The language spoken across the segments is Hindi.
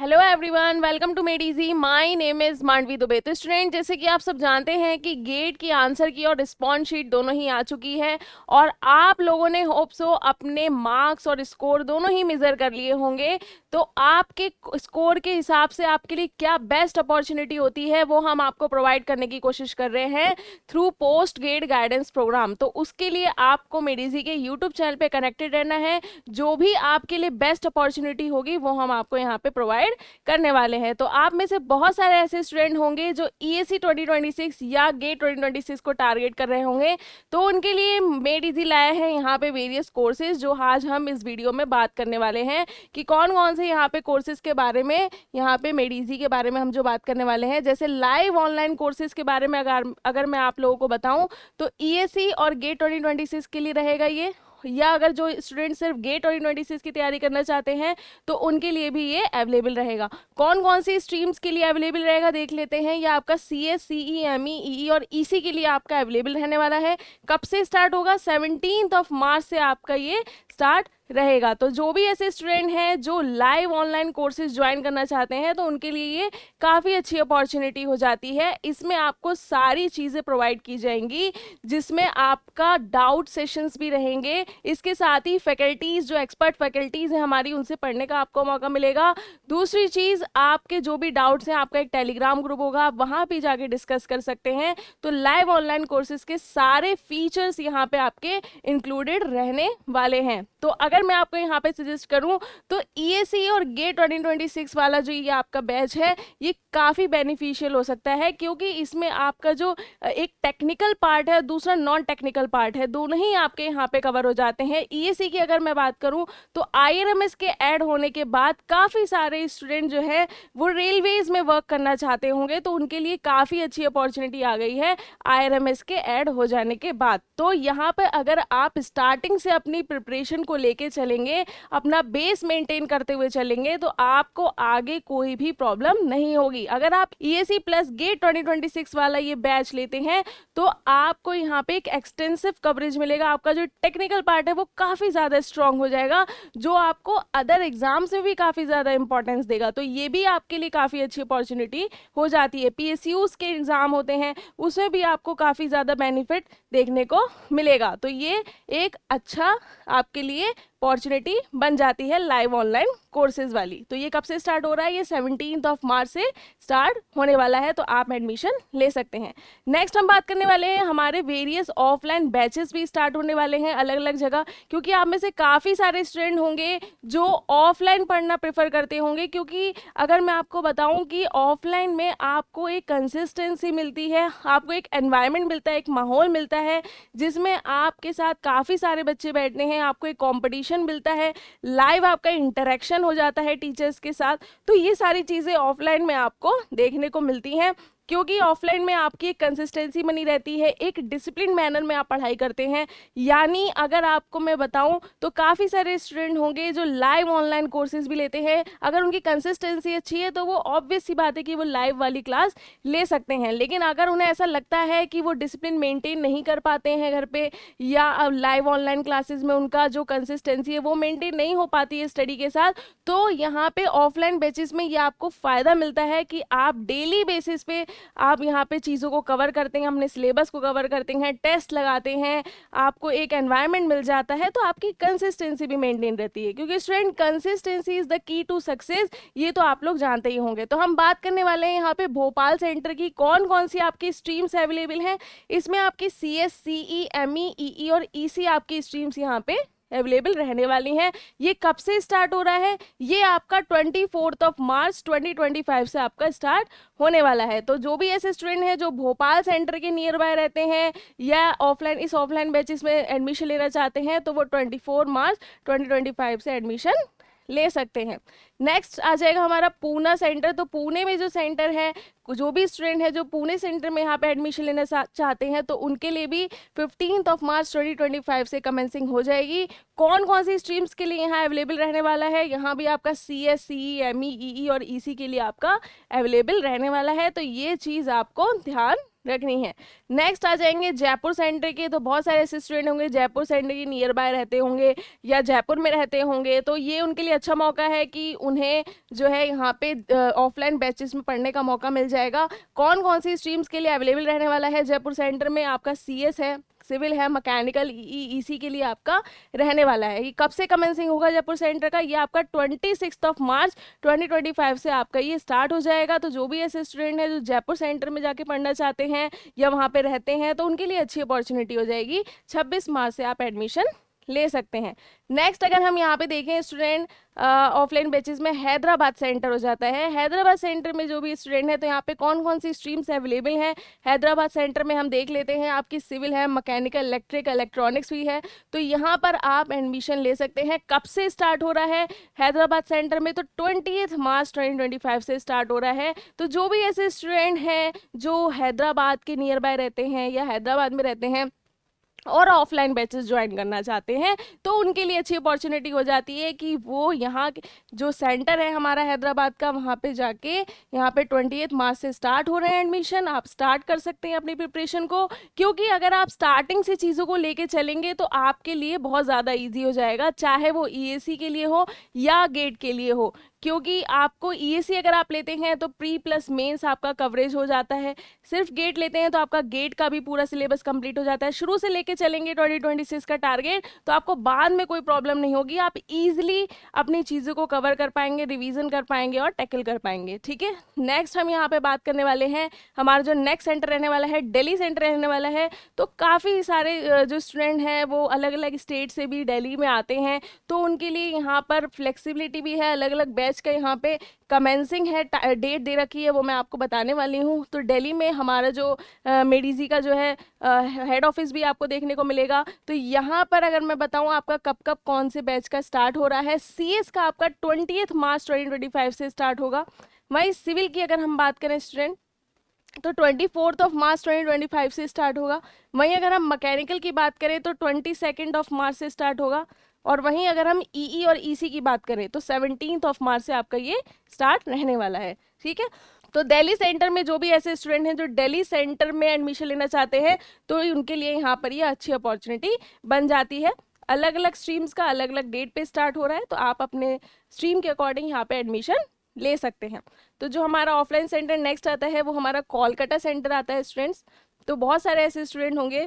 Hello everyone, welcome to Made Easy. My name is Mandavi Dubey. तो स्टूडेंट, जैसे कि आप सब जानते हैं कि गेट की आंसर की और रिस्पॉन्स शीट दोनों ही आ चुकी है और आप लोगों ने होप सो अपने मार्क्स और स्कोर दोनों ही मेजर कर लिए होंगे। तो आपके स्कोर के हिसाब से आपके लिए क्या बेस्ट अपॉर्चुनिटी होती है वो हम आपको प्रोवाइड करने की कोशिश कर रहे हैं through post GATE guidance program. तो उसके लिए आपको मेड इजी के यूट्यूब चैनल पे कनेक्टेड रहना है। जो भी आपके लिए बेस्ट अपॉर्चुनिटी होगी वो हम आपको यहाँ पे प्रोवाइड करने वाले हैं। तो आप में से बहुत सारे ऐसे स्टूडेंट होंगे जो ईएसी 2026 या गेट 2026 को टारगेट कर रहे होंगे। तो उनके लिए मेड इजी लाया है यहाँ पे वेरियस कोर्सेज, जो आज हम इस वीडियो में बात करने वाले हैं कि कौन कौन से यहाँ पे कोर्सेज के बारे में, यहाँ पे मेड इजी के बारे में हम जो बात करने वाले हैं। जैसे लाइव ऑनलाइन कोर्सेज के बारे में अगर मैं आप लोगों को बताऊं तो ईएसी और गेट 2026 के लिए रहेगा ये, या अगर जो स्टूडेंट सिर्फ गेट 2026 की तैयारी करना चाहते हैं तो उनके लिए भी ये अवेलेबल रहेगा। कौन कौन सी स्ट्रीम्स के लिए अवेलेबल रहेगा देख लेते हैं। या आपका CS, CE, ME, EE और EC के लिए आपका अवेलेबल रहने वाला है। कब से स्टार्ट होगा? 17 मार्च से आपका ये स्टार्ट रहेगा। तो जो भी ऐसे स्टूडेंट हैं जो लाइव ऑनलाइन कोर्सेज ज्वाइन करना चाहते हैं तो उनके लिए ये काफ़ी अच्छी अपॉर्चुनिटी हो जाती है। इसमें आपको सारी चीज़ें प्रोवाइड की जाएंगी, जिसमें आपका डाउट सेशंस भी रहेंगे। इसके साथ ही फैकल्टीज़, जो एक्सपर्ट फैकल्टीज़ हैं हमारी, उनसे पढ़ने का आपको मौका मिलेगा। दूसरी चीज़, आपके जो भी डाउट्स हैं आपका एक टेलीग्राम ग्रुप होगा, आप वहाँ भी जाके डिस्कस कर सकते हैं। तो लाइव ऑनलाइन कोर्सेज के सारे फीचर्स यहाँ पे आपके इंक्लूडेड रहने वाले हैं। तो अगर मैं आपको यहाँ पे सजेस्ट करूँ तो ईएसी और गेट 2026 वाला जो ये आपका बैच है ये काफ़ी बेनिफिशियल हो सकता है, क्योंकि इसमें आपका जो एक टेक्निकल पार्ट है, दूसरा नॉन टेक्निकल पार्ट है, दोनों ही आपके यहाँ पे कवर हो जाते हैं। ईएसी की अगर मैं बात करूँ तो आईआरएमएस के ऐड होने के बाद काफ़ी सारे स्टूडेंट जो है वो रेलवेज में वर्क करना चाहते होंगे, तो उनके लिए काफ़ी अच्छी अपॉर्चुनिटी आ गई है आईआरएमएस के ऐड हो जाने के बाद। तो यहाँ पर अगर आप स्टार्टिंग से अपनी प्रिपरेशन को लेके चलेंगे, अपना बेस मेंटेन करते हुए चलेंगे, तो आपको आगे कोई भी प्रॉब्लम नहीं होगी। अगर आप ईएसी प्लस गेट 2026 वाला ये बैच लेते हैं तो आपको यहाँ पे एक एक्सटेंसिव कवरेज मिलेगा। आपका जो टेक्निकल पार्ट है वो काफ़ी ज़्यादा स्ट्रांग हो जाएगा, जो आपको अदर एग्जाम्स में भी काफ़ी ज़्यादा इंपॉर्टेंस देगा। तो ये भी आपके लिए काफ़ी अच्छी अपॉर्चुनिटी हो जाती है। PSUs के एग्ज़ाम होते हैं उसमें भी आपको काफ़ी ज़्यादा बेनिफिट देखने को मिलेगा। तो ये एक अच्छा आपके लिए अपॉर्चुनिटी बन जाती है लाइव ऑनलाइन कोर्सेज वाली। तो ये कब से स्टार्ट हो रहा है? ये 17 मार्च से स्टार्ट होने वाला है, तो आप एडमिशन ले सकते हैं। नेक्स्ट हम बात करने वाले हैं, हमारे वेरियस ऑफलाइन बैचेस भी स्टार्ट होने वाले हैं अलग अलग जगह, क्योंकि आप में से काफ़ी सारे स्टूडेंट होंगे जो ऑफलाइन पढ़ना प्रेफर करते होंगे। क्योंकि अगर मैं आपको बताऊँ कि ऑफलाइन में आपको एक कंसिस्टेंसी मिलती है, आपको एक एनवायरनमेंट मिलता है, एक माहौल मिलता है जिसमें आपके साथ काफ़ी सारे बच्चे बैठते हैं, आपको एक कॉम्पिटिशन मिलता है, लाइव आपका इंटरेक्शन हो जाता है टीचर्स के साथ। तो ये सारी चीज़ें ऑफलाइन में आपको देखने को मिलती हैं, क्योंकि ऑफलाइन में आपकी एक कंसिस्टेंसी बनी रहती है, एक डिसिप्लिन मैनर में आप पढ़ाई करते हैं। यानी अगर आपको मैं बताऊं तो काफ़ी सारे स्टूडेंट होंगे जो लाइव ऑनलाइन कोर्सेज भी लेते हैं, अगर उनकी कंसिस्टेंसी अच्छी है तो वो ऑब्वियस सी बात है कि वो लाइव वाली क्लास ले सकते हैं। लेकिन अगर उन्हें ऐसा लगता है कि वो डिसिप्लिन मेंटेन नहीं कर पाते हैं घर पे, या लाइव ऑनलाइन क्लासेज में उनका जो कंसिस्टेंसी है वो मेंटेन नहीं हो पाती है स्टडी के साथ, तो यहाँ पे ऑफलाइन बैचेस में ये आपको फ़ायदा मिलता है कि आप डेली बेसिस पे आप यहाँ पे चीज़ों को कवर करते हैं, अपने सिलेबस को कवर करते हैं, टेस्ट लगाते हैं, आपको एक एनवायरनमेंट मिल जाता है, तो आपकी कंसिस्टेंसी भी मेंटेन रहती है। क्योंकि student, consistency is the key to success, ये तो आप लोग जानते ही होंगे। तो हम बात करने वाले हैं यहाँ पे भोपाल सेंटर की कौन कौन सी आपकी स्ट्रीम्स अवेलेबल हैं। इसमें आपकी CS, CE, ME, EE और EC आपकी स्ट्रीम्स यहाँ पे अवेलेबल रहने वाली हैं। ये कब से स्टार्ट हो रहा है? ये आपका 24 मार्च 2025 से आपका स्टार्ट होने वाला है। तो जो भी ऐसे स्टूडेंट हैं जो भोपाल सेंटर के नियर बाय रहते हैं या इस ऑफलाइन बैचेस में एडमिशन लेना चाहते हैं, तो वो 24 मार्च 2025 से एडमिशन ले सकते हैं। नेक्स्ट आ जाएगा हमारा पूना सेंटर। तो पुणे में जो सेंटर है, जो भी स्टूडेंट है जो पुणे सेंटर में यहाँ पे एडमिशन लेना चाहते हैं, तो उनके लिए भी 15 मार्च 2025 से कमेंसिंग हो जाएगी। कौन कौन सी स्ट्रीम्स के लिए यहाँ अवेलेबल रहने वाला है? यहाँ भी आपका CS, CE, ME, EE और EC के लिए आपका अवेलेबल रहने वाला है। तो ये चीज़ आपको ध्यान रखनी है। नेक्स्ट आ जाएंगे जयपुर सेंटर के। तो बहुत सारे ऐसे स्टूडेंट होंगे जयपुर सेंटर के नियर बाय रहते होंगे या जयपुर में रहते होंगे, तो ये उनके लिए अच्छा मौका है कि उन्हें जो है यहाँ पे ऑफलाइन बैचेस में पढ़ने का मौका मिल जाएगा। कौन कौन सी स्ट्रीम्स के लिए अवेलेबल रहने वाला है जयपुर सेंटर में? आपका CS है, सिविल है, मैकेनिकल, EC के लिए आपका रहने वाला है। ये कब से कमेंसिंग होगा जयपुर सेंटर का? ये आपका 26 मार्च 2025 से आपका ये स्टार्ट हो जाएगा। तो जो भी ऐसे स्टूडेंट हैं जो जयपुर सेंटर में जाके पढ़ना चाहते हैं या वहाँ पे रहते हैं, तो उनके लिए अच्छी अपॉर्चुनिटी हो जाएगी। 26 मार्च से आप एडमिशन ले सकते हैं। नेक्स्ट अगर हम यहाँ पे देखें स्टूडेंट ऑफलाइन बैचेस में हैदराबाद सेंटर हो जाता है। हैदराबाद सेंटर में जो भी स्टूडेंट है, तो यहाँ पे कौन कौन सी स्ट्रीम्स अवेलेबल हैं हैदराबाद सेंटर में हम देख लेते हैं। आपकी सिविल है, मैकेनिकल, इलेक्ट्रिक, इलेक्ट्रॉनिक्स भी है। तो यहाँ पर आप एडमिशन ले सकते हैं। कब से स्टार्ट हो रहा है हैदराबाद सेंटर में? तो 20 मार्च 2025 से स्टार्ट हो रहा है। तो जो भी ऐसे स्टूडेंट हैं जो हैदराबाद के नियर बाय रहते हैं या हैदराबाद में रहते हैं और ऑफलाइन बैचेस ज्वाइन करना चाहते हैं, तो उनके लिए अच्छी अपॉर्चुनिटी हो जाती है कि वो यहाँ जो सेंटर है हमारा हैदराबाद का, वहाँ पे जाके यहाँ पे 28 मार्च से स्टार्ट हो रहे हैं एडमिशन। आप स्टार्ट कर सकते हैं अपनी प्रिपरेशन को, क्योंकि अगर आप स्टार्टिंग से चीज़ों को लेके चलेंगे तो आपके लिए बहुत ज़्यादा ईजी हो जाएगा, चाहे वो EAC के लिए हो या गेट के लिए हो। क्योंकि आपको EAC अगर आप लेते हैं तो प्री प्लस मेंस आपका कवरेज हो जाता है। सिर्फ गेट लेते हैं तो आपका गेट का भी पूरा सिलेबस कंप्लीट हो जाता है। शुरू से लेके चलेंगे 2026 का टारगेट, तो आपको बाद में कोई प्रॉब्लम नहीं होगी। आप इजीली अपनी चीज़ों को कवर कर पाएंगे, रिवीजन कर पाएंगे और टैकल कर पाएंगे। ठीक है, नेक्स्ट हम यहाँ पे बात करने वाले हैं, हमारा जो नेक्स्ट सेंटर रहने वाला है दिल्ली सेंटर रहने वाला है। तो काफ़ी सारे जो स्टूडेंट हैं वो अलग अलग स्टेट से भी दिल्ली में आते हैं, तो उनके लिए यहाँ पर फ्लेक्सिबिलिटी भी है। अलग अलग बैच का यहाँ पे कमेंसिंग है, डेट दे रखी है, वो मैं आपको बताने वाली हूँ। तो दिल्ली में हमारा जो मेडिजी का जो है हेड ऑफिस भी आपको देखने को मिलेगा। तो यहाँ पर अगर मैं बताऊँ आपका कब कब कौन से बैच का स्टार्ट हो रहा है, CS का आपका 20 मार्च 2025 से स्टार्ट होगा। वहीं सिविल की अगर हम बात करें स्टूडेंट, तो 24 मार्च 2025 से स्टार्ट होगा। वहीं अगर हम मैकेनिकल की बात करें तो 22 मार्च से स्टार्ट होगा। और वहीं अगर हम EE और EC की बात करें तो 17 मार्च से आपका ये स्टार्ट रहने वाला है। ठीक है, तो दिल्ली सेंटर में जो भी ऐसे स्टूडेंट हैं जो दिल्ली सेंटर में एडमिशन लेना चाहते हैं, तो उनके लिए यहाँ पर ये अच्छी अपॉर्चुनिटी बन जाती है। अलग अलग स्ट्रीम्स का अलग अलग डेट पे स्टार्ट हो रहा है, तो आप अपने स्ट्रीम के अकॉर्डिंग यहाँ पे एडमिशन ले सकते हैं। तो जो हमारा ऑफलाइन सेंटर नेक्स्ट आता है वो हमारा कोलकाता सेंटर आता है स्टूडेंट्स। तो बहुत सारे ऐसे स्टूडेंट होंगे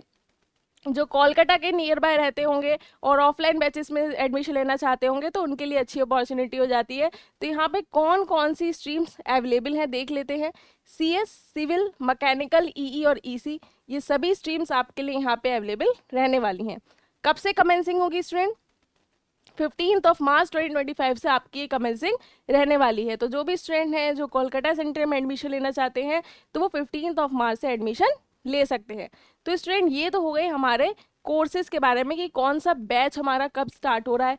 जो कोलकाता के नियर बाय रहते होंगे और ऑफलाइन बैचेस में एडमिशन लेना चाहते होंगे, तो उनके लिए अच्छी अपॉर्चुनिटी हो जाती है। तो यहाँ पे कौन कौन सी स्ट्रीम्स अवेलेबल हैं देख लेते हैं। CS, सिविल, मैकेनिकल, EE और EC, ये सभी स्ट्रीम्स आपके लिए यहाँ पे अवेलेबल रहने वाली हैं। कब से कमेंसिंग होगी स्टूडेंट? 15 मार्च 2025 से आपकी कमेंसिंग रहने वाली है। तो जो भी स्टूडेंट हैं जो कोलकाता सेंटर में एडमिशन लेना चाहते हैं, तो वो 15 मार्च से एडमिशन ले सकते हैं। तो स्टूडेंट ये तो हो गए हमारे कोर्सेज के बारे में कि कौन सा बैच हमारा कब स्टार्ट हो रहा है।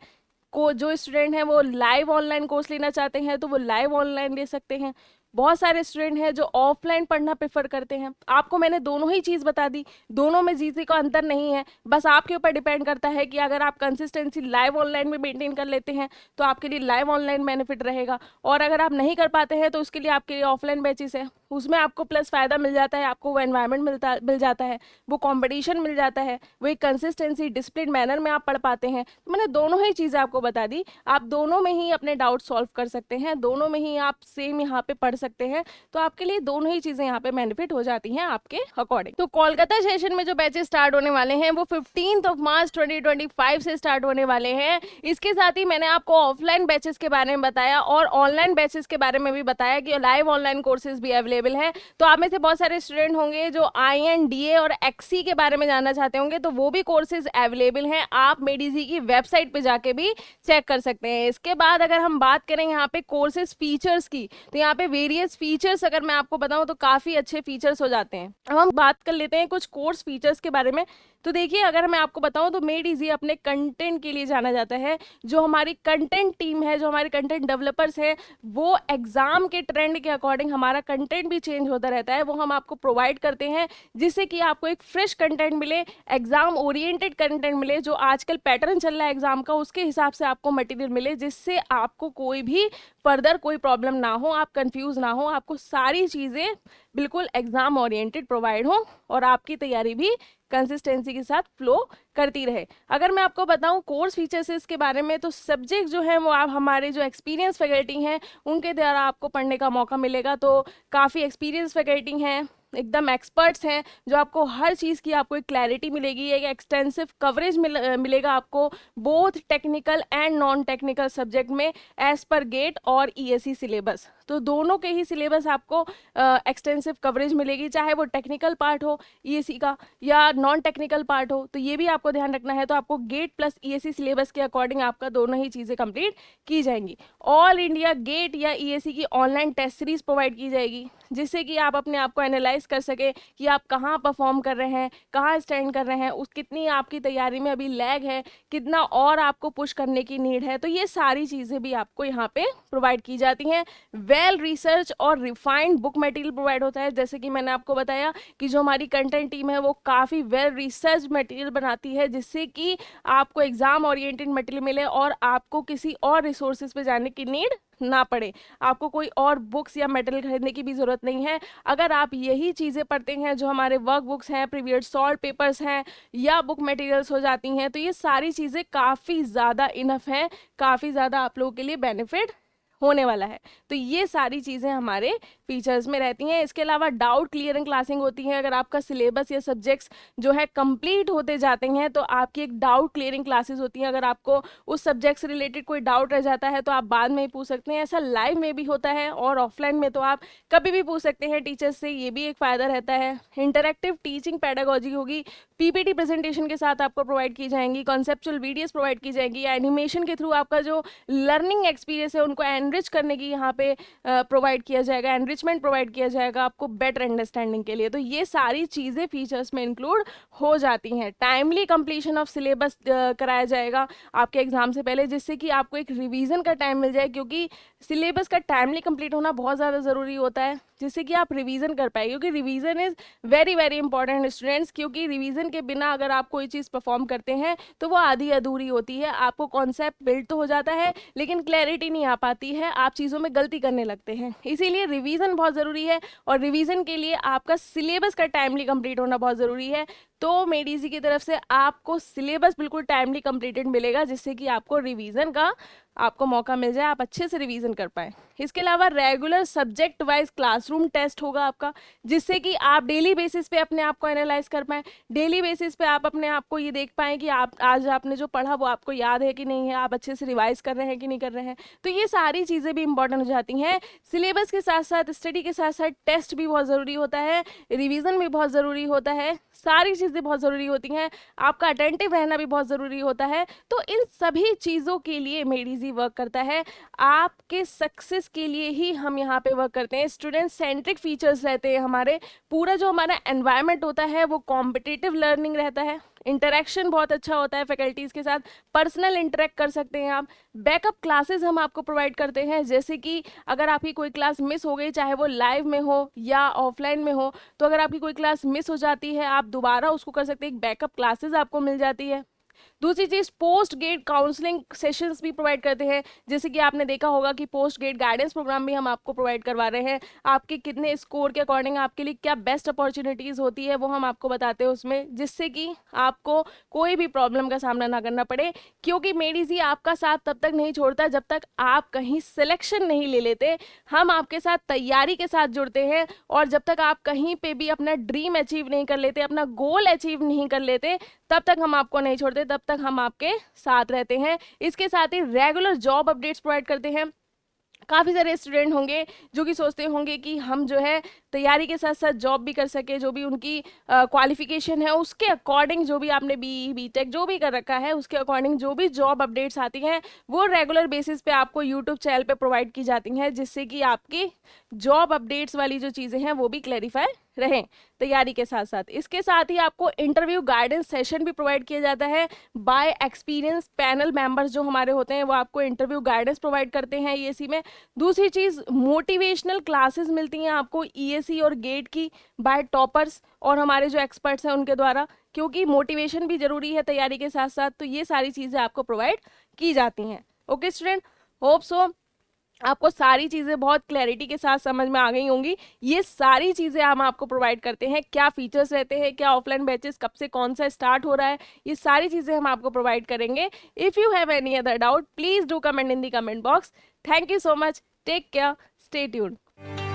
जो स्टूडेंट हैं वो लाइव ऑनलाइन कोर्स लेना चाहते हैं तो वो लाइव ऑनलाइन ले सकते हैं। बहुत सारे स्टूडेंट हैं जो ऑफलाइन पढ़ना प्रेफर करते हैं। आपको मैंने दोनों ही चीज़ बता दी, दोनों में जीसी का अंतर नहीं है, बस आपके ऊपर डिपेंड करता है कि अगर आप कंसिस्टेंसी लाइव ऑनलाइन में मेंटेन कर लेते हैं तो आपके लिए लाइव ऑनलाइन बेनिफिट रहेगा, और अगर आप नहीं कर पाते हैं तो उसके लिए आपके लिए ऑफलाइन बैचेस है, उसमें आपको प्लस फ़ायदा मिल जाता है, आपको वो एनवायरनमेंट मिल जाता है, वो कॉम्पिटिशन मिल जाता है, वो एक कंसिस्टेंसी डिसिप्लिन मैनर में आप पढ़ पाते हैं। तो मैंने दोनों ही चीज़ें आपको बता दी, आप दोनों में ही अपने डाउट सॉल्व कर सकते हैं, दोनों में ही आप सेम यहाँ पे पढ़ सकते हैं। तो आपके लिए दोनों ही चीज़ें यहाँ पे बेनिफिट हो जाती हैं आपके अकॉर्डिंग। तो कोलकाता सेशन में जो बैचेस स्टार्ट होने वाले हैं वो 15 मार्च 2025 से स्टार्ट होने वाले हैं। इसके साथ ही मैंने आपको ऑफलाइन बैचेस के बारे में बताया और ऑनलाइन बैचेस के बारे में भी बताया कि लाइव ऑनलाइन कोर्सेज भी अवेलेबल है। तो आप में से बहुत सारे स्टूडेंट होंगे जो INDA और XC के बारे में जानना चाहते होंगे, तो वो भी कोर्सेज अवेलेबल हैं, आप मेडिजी की वेबसाइट पे जाके भी चेक कर सकते हैं। इसके बाद अगर हम बात करें यहाँ पे कोर्सेज फीचर्स की, तो यहाँ पे वेरियस फीचर्स अगर मैं आपको बताऊं तो काफ़ी अच्छे फीचर्स हो जाते हैं। अब हम बात कर लेते हैं कुछ कोर्स फीचर्स के बारे में। तो देखिए, अगर मैं आपको बताऊं तो मेडिजी अपने कंटेंट के लिए जाना जाता है। जो हमारी कंटेंट टीम है, जो हमारे कंटेंट डेवलपर्स हैं, वो एग्जाम के ट्रेंड के अकॉर्डिंग हमारा कंटेंट कंटेंट भी चेंज होता रहता है, वो हम आपको प्रोवाइड करते हैं, जिससे कि आपको एक फ्रेश कंटेंट मिले, एग्जाम ओरिएंटेड कंटेंट मिले, जो आजकल पैटर्न चल रहा है एग्जाम का उसके हिसाब से आपको मटेरियल मिले, जिससे आपको कोई भी फर्दर कोई प्रॉब्लम ना हो, आप कंफ्यूज ना हो, आपको सारी चीज़ें बिल्कुल एग्जाम ओरिएंटेड प्रोवाइड हो और आपकी तैयारी भी कंसिस्टेंसी के साथ फ्लो करती रहे। अगर मैं आपको बताऊं कोर्स फीचर्स इसके बारे में, तो सब्जेक्ट जो है वो आप हमारे जो एक्सपीरियंस फैकल्टी हैं उनके द्वारा आपको पढ़ने का मौका मिलेगा। तो काफ़ी एक्सपीरियंस फैकल्टी हैं, एकदम एक्सपर्ट्स हैं, जो आपको हर चीज़ की आपको एक क्लैरिटी मिलेगी, एक एक्सटेंसिव कवरेज मिलेगा आपको both technical and non technical subject में एज पर गेट और ईएससी सिलेबस। तो दोनों के ही सिलेबस आपको एक्सटेंसिव कवरेज मिलेगी, चाहे वो टेक्निकल पार्ट हो ईएससी का या नॉन टेक्निकल पार्ट हो। तो ये भी आपको ध्यान रखना है। तो आपको गेट प्लस ईएससी सिलेबस के अकॉर्डिंग आपका दोनों ही चीज़ें कंप्लीट की जाएंगी। ऑल इंडिया गेट या ईएससी की ऑनलाइन टेस्ट सीरीज प्रोवाइड की जाएगी, जिससे कि आप अपने आप को एनालाइज कर सके कि आप कहाँ परफॉर्म कर रहे हैं, कहाँ स्टैंड कर रहे हैं, उस कितनी आपकी तैयारी में अभी लैग है, कितना और आपको पुश करने की नीड है। तो ये सारी चीज़ें भी आपको यहाँ पे प्रोवाइड की जाती हैं। वेल रिसर्च और रिफाइंड बुक मटेरियल प्रोवाइड होता है। जैसे कि मैंने आपको बताया कि जो हमारी कंटेंट टीम है वो काफ़ी वेल रिसर्च मटेरियल बनाती है, जिससे कि आपको एग्जाम ओरिएंटेड मटेरियल मिले और आपको किसी और रिसोर्सेज पे जाने की नीड ना पड़े, आपको कोई और बुक्स या मटेरियल खरीदने की भी ज़रूरत नहीं है। अगर आप यही चीज़ें पढ़ते हैं, जो हमारे वर्क बुक्स हैं, प्रीवियस सॉल्व पेपर्स हैं या बुक मटेरियल्स हो जाती हैं, तो ये सारी चीज़ें काफ़ी ज़्यादा इनफ हैं, काफ़ी ज़्यादा आप लोगों के लिए बेनिफिट होने वाला है। तो ये सारी चीज़ें हमारे फीचर्स में रहती हैं। इसके अलावा डाउट क्लियरिंग क्लासिंग होती है। अगर आपका सिलेबस या सब्जेक्ट्स जो है कंप्लीट होते जाते हैं तो आपकी एक डाउट क्लियरिंग क्लासेस होती हैं। अगर आपको उस सब्जेक्ट से रिलेटेड कोई डाउट रह जाता है तो आप बाद में ही पूछ सकते हैं। ऐसा लाइव में भी होता है और ऑफलाइन में तो आप कभी भी पूछ सकते हैं टीचर्स से, ये भी एक फ़ायदा रहता है। इंटरैक्टिव टीचिंग पैडागोजी होगी, पीपीटी प्रेजेंटेशन के साथ आपको प्रोवाइड की जाएंगी, कॉन्सेप्चुअल वीडियोस प्रोवाइड की जाएंगी, एनिमेशन के थ्रू आपका जो लर्निंग एक्सपीरियंस है उनको एनरिच करने की यहाँ पे प्रोवाइड किया जाएगा, एनरिचमेंट प्रोवाइड किया जाएगा आपको बेटर अंडरस्टैंडिंग के लिए। तो ये सारी चीज़ें फीचर्स में इंक्लूड हो जाती हैं। टाइमली कंप्लीशन ऑफ सिलेबस कराया जाएगा आपके एग्जाम से पहले, जिससे कि आपको एक रिवीजन का टाइम मिल जाए, क्योंकि सिलेबस का टाइमली कंप्लीट होना बहुत ज़्यादा ज़रूरी होता है, जिससे कि आप रिवीजन कर पाए, क्योंकि revision is very very important students. क्योंकि रिवीजन के बिना अगर आप कोई चीज़ परफॉर्म करते हैं तो वो आधी अधूरी होती है। आपको कॉन्सेप्ट बिल्ड तो हो जाता है लेकिन क्लैरिटी नहीं आ पाती है, आप चीज़ों में गलती करने लगते हैं। इसीलिए रिवीजन बहुत ज़रूरी है और रिवीजन के लिए आपका सिलेबस का टाइमली कंप्लीट होना बहुत ज़रूरी है। तो मेडीजी की तरफ से आपको सिलेबस बिल्कुल टाइमली कंप्लीटेड मिलेगा, जिससे कि आपको रिवीजन का आपको मौका मिल जाए, आप अच्छे से रिवीजन कर पाएँ। इसके अलावा regular subject wise classroom test होगा आपका, जिससे कि आप डेली बेसिस पे अपने आप को एनालाइज कर पाएँ, डेली बेसिस पे आप अपने आप को ये देख पाएँ कि आप आज आपने जो पढ़ा वो आपको याद है कि नहीं है, आप अच्छे से रिवाइज कर रहे हैं कि नहीं कर रहे हैं। तो ये सारी चीज़ें भी इंपॉर्टेंट हो जाती हैं। सिलेबस के साथ साथ स्टडी के साथ साथ टेस्ट भी बहुत ज़रूरी होता है, रिविज़न भी बहुत ज़रूरी होता है, सारी चीज़ें बहुत ज़रूरी होती हैं, आपका अटेंटिव रहना भी बहुत ज़रूरी होता है। तो इन सभी चीज़ों के लिए मेडीजी वर्क करता है, आपके सक्सेस के लिए ही हम यहाँ पे वर्क करते हैं। स्टूडेंट सेंट्रिक फीचर्स रहते हैं हमारे, पूरा जो हमारा एनवायरनमेंट होता है वो कॉम्पिटिटिव लर्निंग रहता है, इंटरेक्शन बहुत अच्छा होता है फैकल्टीज़ के साथ, पर्सनल इंटरेक्ट कर सकते हैं आप। बैकअप क्लासेस हम आपको प्रोवाइड करते हैं, जैसे कि अगर आपकी कोई क्लास मिस हो गई, चाहे वो लाइव में हो या ऑफलाइन में हो, तो अगर आपकी कोई क्लास मिस हो जाती है आप दोबारा उसको कर सकते हैं, एक बैकअप क्लासेस आपको मिल जाती है। दूसरी चीज़ पोस्ट गेट काउंसलिंग सेशंस भी प्रोवाइड करते हैं, जैसे कि आपने देखा होगा कि पोस्ट गेट गाइडेंस प्रोग्राम भी हम आपको प्रोवाइड करवा रहे हैं। आपके कितने स्कोर के अकॉर्डिंग आपके लिए क्या बेस्ट अपॉर्चुनिटीज़ होती है वो हम आपको बताते हैं उसमें, जिससे कि आपको कोई भी प्रॉब्लम का सामना ना करना पड़े। क्योंकि मेडीजी आपका साथ तब तक नहीं छोड़ता जब तक आप कहीं सिलेक्शन नहीं ले लेते। हम आपके साथ तैयारी के साथ जुड़ते हैं और जब तक आप कहीं पे भी अपना ड्रीम अचीव नहीं कर लेते, अपना गोल अचीव नहीं कर लेते, तब तक हम आपको नहीं छोड़ते, तब तक हम आपके साथ रहते हैं। इसके साथ ही रेगुलर जॉब अपडेट्स प्रोवाइड करते हैं। काफ़ी सारे स्टूडेंट होंगे जो कि सोचते होंगे कि हम जो है तैयारी के साथ साथ जॉब भी कर सके, जो भी उनकी क्वालिफिकेशन है उसके अकॉर्डिंग, जो भी आपने बीटेक जो भी कर रखा है उसके अकॉर्डिंग जो भी जॉब अपडेट्स आती हैं वो रेगुलर बेसिस पे आपको यूट्यूब चैनल पे प्रोवाइड की जाती हैं, जिससे कि आपकी जॉब अपडेट्स वाली जो चीज़ें हैं वो भी क्लैरिफाई रहें तैयारी के साथ साथ। इसके साथ ही आपको इंटरव्यू गाइडेंस सेशन भी प्रोवाइड किया जाता है बाय एक्सपीरियंस पैनल मेंबर्स जो हमारे होते हैं, वो आपको इंटरव्यू गाइडेंस प्रोवाइड करते हैं ईएसी में। दूसरी चीज़, मोटिवेशनल क्लासेस मिलती हैं आपको ईएसी और गेट की बाय टॉपर्स और हमारे जो एक्सपर्ट्स हैं उनके द्वारा, क्योंकि मोटिवेशन भी जरूरी है तैयारी के साथ साथ। तो ये सारी चीज़ें आपको प्रोवाइड की जाती हैं। ओके स्टूडेंट, होप सो आपको सारी चीज़ें बहुत क्लैरिटी के साथ समझ में आ गई होंगी। ये सारी चीज़ें हम आपको प्रोवाइड करते हैं, क्या फीचर्स रहते हैं, क्या ऑफलाइन बैचेस कब से कौन सा स्टार्ट हो रहा है, ये सारी चीज़ें हम आपको प्रोवाइड करेंगे। If you have any other doubt please do comment in the comment box. Thank you so much, take care, stay tuned.